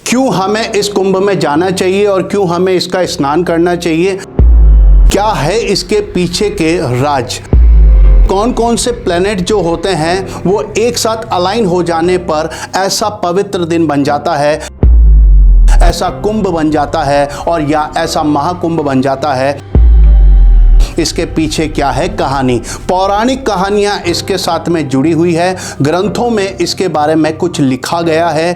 क्यों हमें इस कुंभ में जाना चाहिए और क्यों हमें इसका स्नान करना चाहिए, क्या है इसके पीछे के राज, कौन कौन से प्लैनेट जो होते हैं वो एक साथ अलाइन हो जाने पर ऐसा पवित्र दिन बन जाता है, ऐसा कुंभ बन जाता है और या ऐसा महाकुंभ बन जाता है। इसके पीछे क्या है कहानी, पौराणिक कहानियां इसके साथ में जुड़ी हुई है, ग्रंथों में इसके बारे में कुछ लिखा गया है।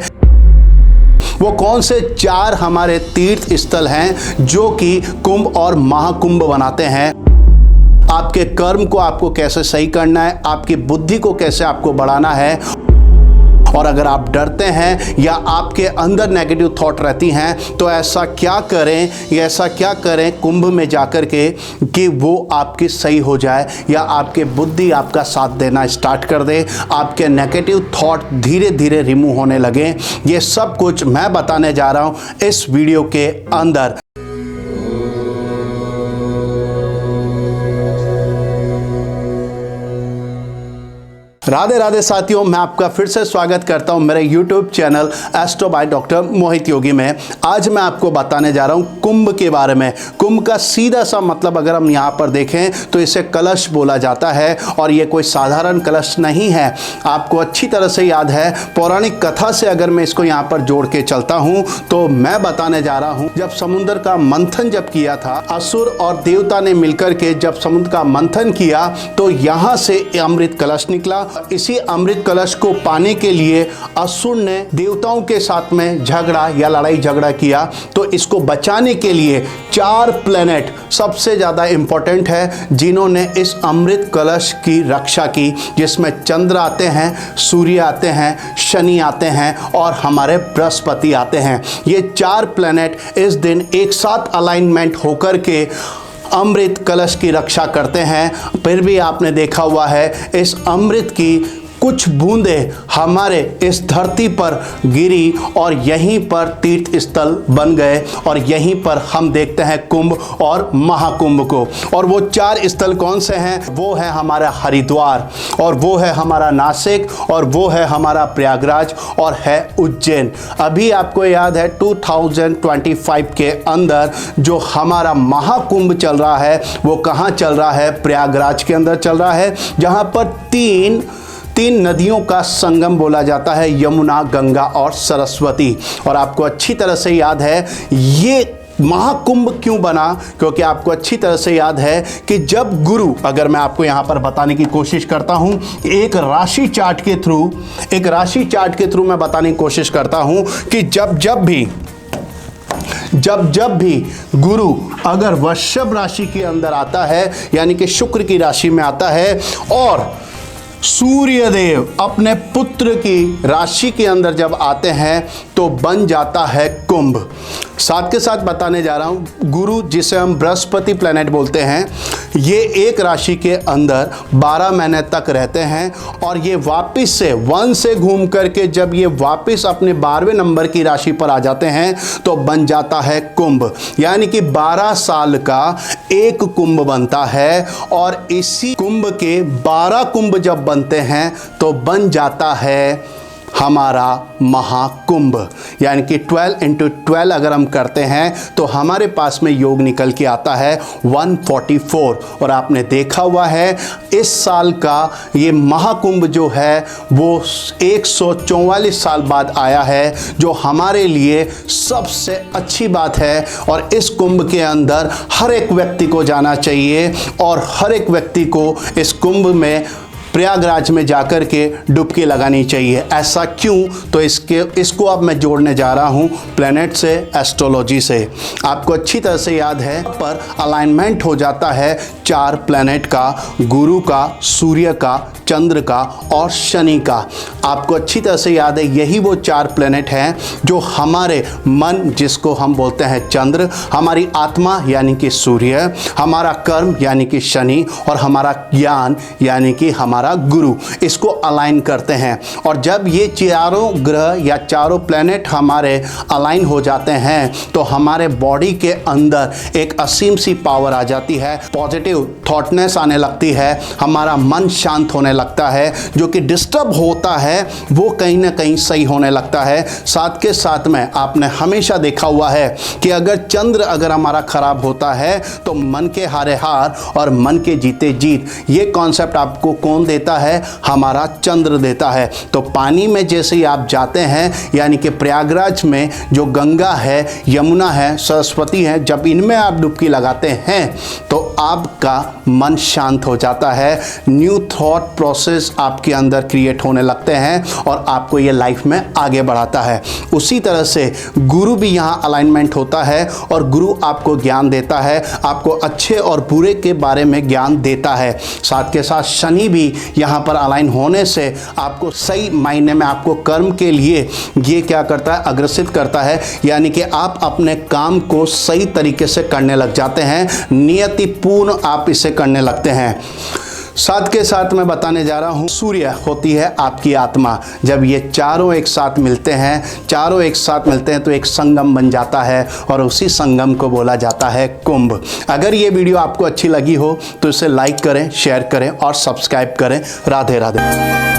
वो कौन से 4 हमारे तीर्थ स्थल हैं जो कि कुंभ और महाकुंभ बनाते हैं। आपके कर्म को आपको कैसे सही करना है, आपकी बुद्धि को कैसे आपको बढ़ाना है, और अगर आप डरते हैं या आपके अंदर नेगेटिव थॉट रहती हैं तो ऐसा क्या करें या ऐसा क्या करें कुंभ में जाकर के कि वो आपकी सही हो जाए या आपके बुद्धि आपका साथ देना स्टार्ट कर दे, आपके नेगेटिव थॉट धीरे धीरे रिमूव होने लगे। ये सब कुछ मैं बताने जा रहा हूँ इस वीडियो के अंदर। राधे राधे साथियों, मैं आपका फिर से स्वागत करता हूं मेरे YouTube channel Astro by doctor Mohit Yogi में। आज मैं आपको बताने जा रहा हूं कुंभ के बारे में। कुंभ का सीधा सा मतलब अगर हम यहां पर देखें तो इसे कलश बोला जाता है और ये कोई साधारण कलश नहीं है। आपको अच्छी तरह से याद है, पौराणिक कथा से अगर मैं इसको यहां पर जोड़ के चलता हूं तो मैं बताने जा रहा हूं जब समुद्र का मंथन जब किया था, असुर और देवता ने मिलकर के जब समुद्र का मंथन किया तो यहां से अमृत कलश निकला। इसी अमृत कलश को पाने के लिए असुर ने देवताओं के साथ में झगड़ा या लड़ाई झगड़ा किया। तो इसको बचाने के लिए 4 प्लैनेट सबसे ज्यादा इंपॉर्टेंट है जिन्होंने इस अमृत कलश की रक्षा की, जिसमें चंद्र आते हैं, सूर्य आते हैं, शनि आते हैं और हमारे बृहस्पति आते हैं। ये 4 प्लैनेट इस दिन एक साथ अलाइनमेंट होकर के अमृत कलश की रक्षा करते हैं। फिर भी आपने देखा हुआ है इस अमृत की कुछ बूंदें हमारे इस धरती पर गिरी और यहीं पर तीर्थ स्थल बन गए और यहीं पर हम देखते हैं कुंभ और महाकुंभ को। और वो 4 स्थल कौन से हैं? वो है हमारा हरिद्वार और वो है हमारा नासिक और वो है हमारा प्रयागराज और है उज्जैन। अभी आपको याद है 2025 के अंदर जो हमारा महाकुंभ चल रहा है वो कहाँ चल रहा है? प्रयागराज के अंदर चल रहा है, जहाँ पर तीन नदियों का संगम बोला जाता है, यमुना, गंगा और सरस्वती। और आपको अच्छी तरह से याद है ये महाकुंभ क्यों बना, क्योंकि आपको अच्छी तरह से याद है कि जब गुरु, अगर मैं आपको यहां पर बताने की कोशिश करता हूं एक राशि चार्ट के थ्रू मैं बताने की कोशिश करता हूं कि जब भी गुरु अगर वृषभ राशि के अंदर आता है, यानी कि शुक्र की राशि में आता है, और सूर्यदेव अपने पुत्र की राशि के अंदर जब आते हैं तो बन जाता है कुंभ। साथ के साथ बताने जा रहा हूं गुरु, जिसे हम बृहस्पति प्लैनेट बोलते हैं, ये एक राशि के अंदर 12 महीने तक रहते हैं और ये वापस से 1 से घूम करके जब ये वापस अपने 12वें नंबर की राशि पर आ जाते हैं तो बन जाता है कुंभ। यानी कि 12 साल का एक कुंभ बनता है और इसी कुंभ के 12 कुंभ जब बनते हैं तो बन जाता है हमारा महाकुंभ। यानी कि 12 × 12 अगर हम करते हैं तो हमारे पास में योग निकल के आता है 144। और आपने देखा हुआ है इस साल का ये महाकुंभ जो है वो 144 साल बाद आया है, जो हमारे लिए सबसे अच्छी बात है। और इस कुंभ के अंदर हर एक व्यक्ति को जाना चाहिए और हर एक व्यक्ति को इस कुंभ में प्रयागराज में जाकर के डुबकी लगानी चाहिए। ऐसा क्यों? तो इसको अब मैं जोड़ने जा रहा हूं प्लैनेट से, एस्ट्रोलॉजी से। आपको अच्छी तरह से याद है पर अलाइनमेंट हो जाता है 4 प्लैनेट का, गुरु का, सूर्य का, चंद्र का और शनि का। आपको अच्छी तरह से याद है यही वो 4 प्लैनेट हैं जो हमारे मन, जिसको हम बोलते हैं चंद्र, हमारी आत्मा यानी कि सूर्य, हमारा कर्म यानी कि शनि और हमारा ज्ञान यानी कि हमारा हमारा गुरु इसको अलाइन करते हैं। और जब ये चारों ग्रह या चारों प्लैनेट हमारे अलाइन हो जाते हैं तो हमारे बॉडी के अंदर एक असीम सी पावर आ जाती है, पॉजिटिव थॉटनेस आने लगती है, हमारा मन शांत होने लगता है, जो कि डिस्टर्ब होता है वो कहीं ना कहीं सही होने लगता है। साथ के साथ में आपने हमेशा देखा हुआ है कि अगर हमारा खराब होता है तो मन के हारे हार और मन के जीते जीत, ये कॉन्सेप्ट आपको कौन देता है? हमारा चंद्र देता है। तो पानी में जैसे ही आप जाते हैं, यानी कि प्रयागराज में जो गंगा है, यमुना है, सरस्वती है, जब इनमें आप डुबकी लगाते हैं तो आपका मन शांत हो जाता है, न्यू थॉट प्रोसेस आपके अंदर क्रिएट होने लगते हैं और आपको ये लाइफ में आगे बढ़ाता है। उसी तरह से गुरु भी यहाँ अलाइनमेंट होता है और गुरु आपको ज्ञान देता है, आपको अच्छे और बुरे के बारे में ज्ञान देता है। साथ के साथ शनि भी यहाँ पर अलाइन होने से आपको सही मायने में आपको कर्म के लिए ये क्या करता है? अग्रसित करता है, यानी कि आप अपने काम को सही तरीके से करने लग जाते हैं, नियतिपूर्ण आप इसे करने लगते हैं। साथ के साथ मैं बताने जा रहा हूँ, सूर्य होती है आपकी आत्मा। जब ये चारों एक साथ मिलते हैं तो एक संगम बन जाता है और उसी संगम को बोला जाता है कुंभ। अगर ये वीडियो आपको अच्छी लगी हो तो इसे लाइक करें, शेयर करें और सब्सक्राइब करें। राधे राधे।